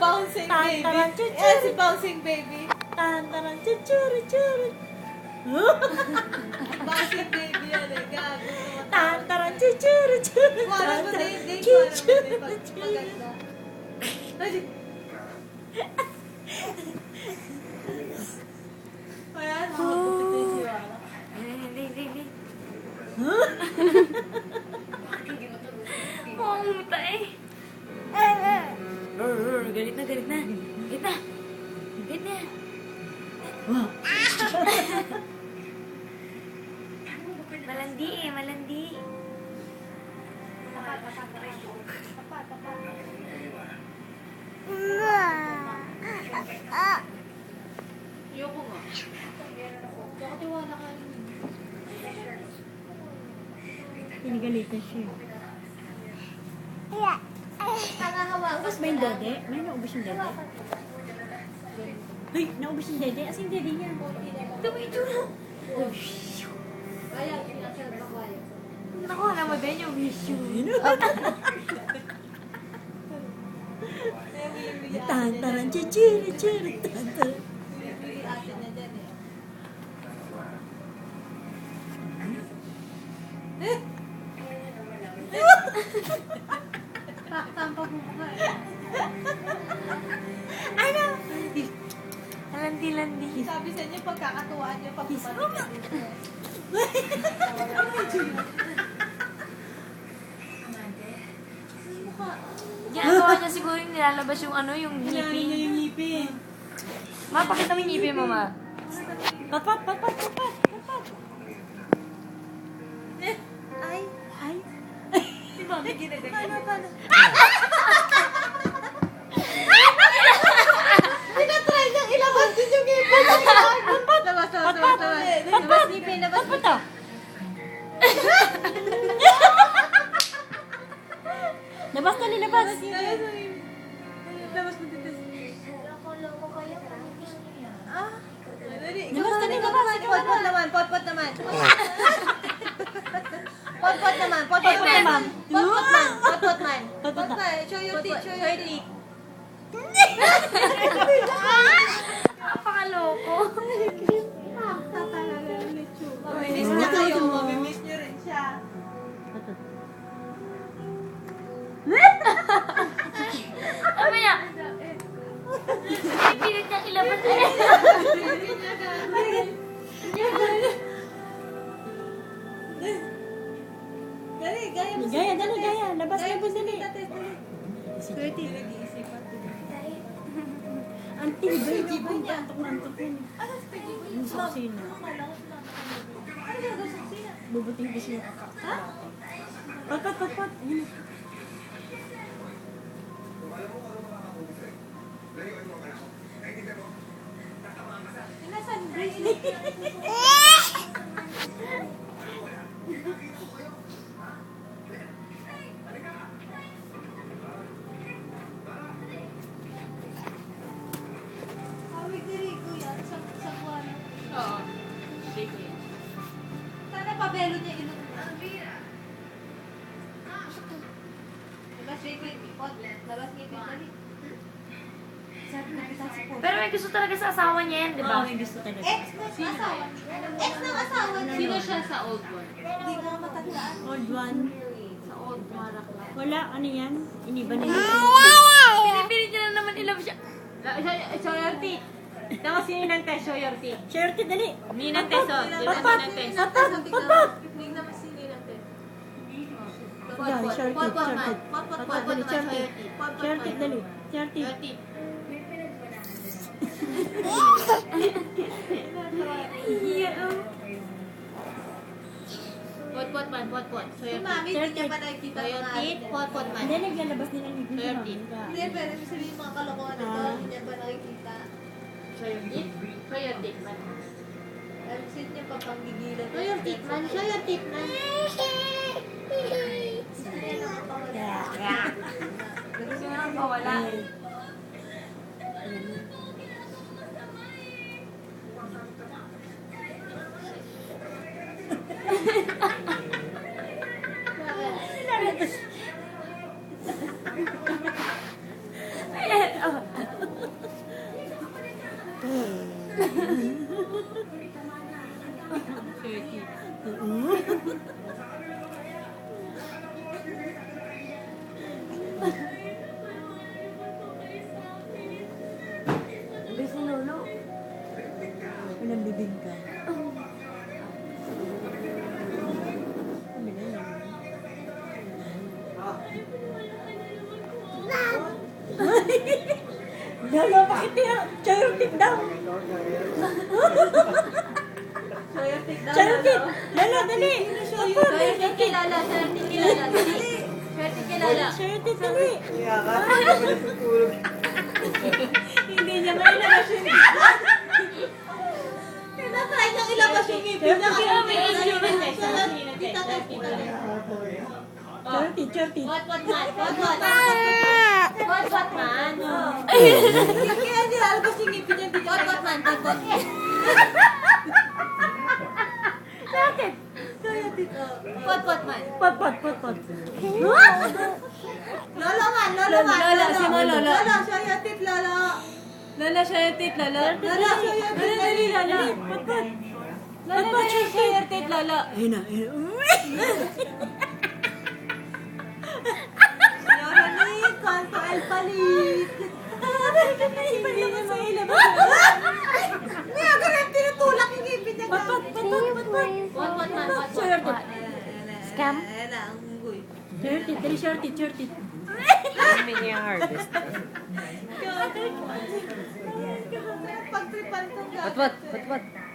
bouncing baby. Tantaran, Eh, chuchuri. si bouncing baby. Tantaran, chuchuri, churi. Bouncing baby yan eh. Gago. Tantaran, chuchuri, churi. Kuwara mo Tantaran, din. Kuwara mo din. chuchuri, Pag churi. maganda. Ay, ayan, makapupit yung siwala. Hindi. Oo, muta eh. Galit na. Galit na. Malandi. Ayoko nga. Nakatiwala ka. Pinagalitan siya. Nakakawa. Ubus ba yung dede? May naubos yung dede? Uy, naubos yung dede? As yung dede niya. Ito mo itsura. Kaya, pinakasal pa kaya. Nakuha na mo din yung issue. Tantaran, chuchuri, churi. Tantaran. Ate niya dyan eh. Tampag mo ka eh. Ano? Landi. Sabi sa inyo, pagkakatuwaan niyo pag bumalik. Ginagawa niya siguro yung nilalabas yung ano, yung Kailangan niya ngipin. yung ngipin. Ma, pakita mo yung ngipin mo, ma. Papat. Ay, Ay. di ba may ginagawa? Paano? Tinatry niyang ilabas din yung ngipin. Labas. Labas ngipin, labas Papat ah. Labas na nilabas. Labas mo dito. Ah? Labas na nilabas. Pot naman. Pot naman. Show your teeth. Napakaloko. Miss niya kayo. Mamimiss niyo rin siya. Sabi niya, pipilit niyang ilabas. Dali, gaya mo. Gaya. Labas Gaya na mo po dali. Swerte. Nag-iisipan ko din. Ang tibay niya. Antok yun. Ano sa pagiging? Yung saksina. Ano gagawin sa kusina? Bubuting ko siya. Ha? Papat. Ayun. Nasaan bracelet? Hawig diri kuya sa kuwan. Oo. Sana pabelo niya ino. Labas ngipin. Labas ngipin dali. Sabi na kita si Paul. Pero may gusto talaga sa asawa niya yan, di ba? Oo, may gusto talaga. Ex ng asawa. Ex ng asawa niya. Sino siya sa old one? Hindi nga matandaan. Old one. Sa old marak lang. Wala, ano yan? Iniba nila. Pinipilit niya na naman ilabas siya. Show your teeth. Tapos sino ng test? Show your teeth. Shirty, dali. Ninang test, oh. Papat. Papat. Tignan mo si Ninang test. Yeah, shirty. Shirty. Pot Dali, shirty. Shirty, dali. Shirty. Your teeth. Iya, oh. Pot man. Show Si your teeth. mami, hindi niya pa nakikita Show your mga teeth. Pot man. Hindi, naglalabas nila ng ngipin. Shirty. Hindi, pero ibig sabihin mga kalokohan ito, hindi niya pa nakikita. Show your teeth. Show your teeth man. Ibig niya pa panggigilan. Show your teeth man. Show your teeth man. Yeah. Gusto mo nang mawala. Bakit? Lolo, bakit niya? Chair tip daw. Choya tik daw. Chair tip. Lolo, dali. Choya tik kilala. Choya tik kilala. Dali. Choya tik kilala. Chair tip, dali. Kaya ka, hindi ka pala tutulog. Hindi niya mailabas yung Tinatry niyang ilabas yung ngipin niya. chair tip, chair tip. What man? What man? Kaya nilalabas yung ngipin niya. What man? Bakit? What man? Pot. Lolo man. Lolo, si mo, lolo. Lolo, choya tik lolo. Lolo, chair tip, lolo. Lolo, choya tik Dali, lolo. Pot. Pot, chair tip, lolo. Ayun na. Yorani, kanto el palit. Hindi niya mailabas. May agad tinutulak yung ngipin niya. Pot. What man? Chair tip. Scam? Ayan na, ang unggoy. Chair tip, dali, chair tip. Kami niya hardest. Pagtripan ko ka. What?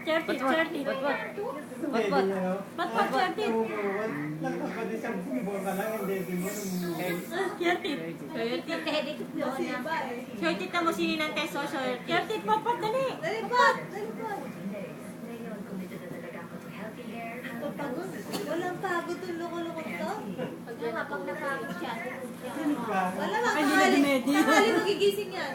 Chair tip. Hindi niya, no? Pot, chair tip. Nagkakadi sa bumbong ka lang, hindi mo Chair tip. Masiba eh. Chair tip na mo sinin ng teso, chair tip, pot, dali. Dali pa. Pagod. Walang pagod yung loko-loko to. Pag napagod siya. ka. Wala nga, Ay, hindi na tanghali dumedi. magigising yan.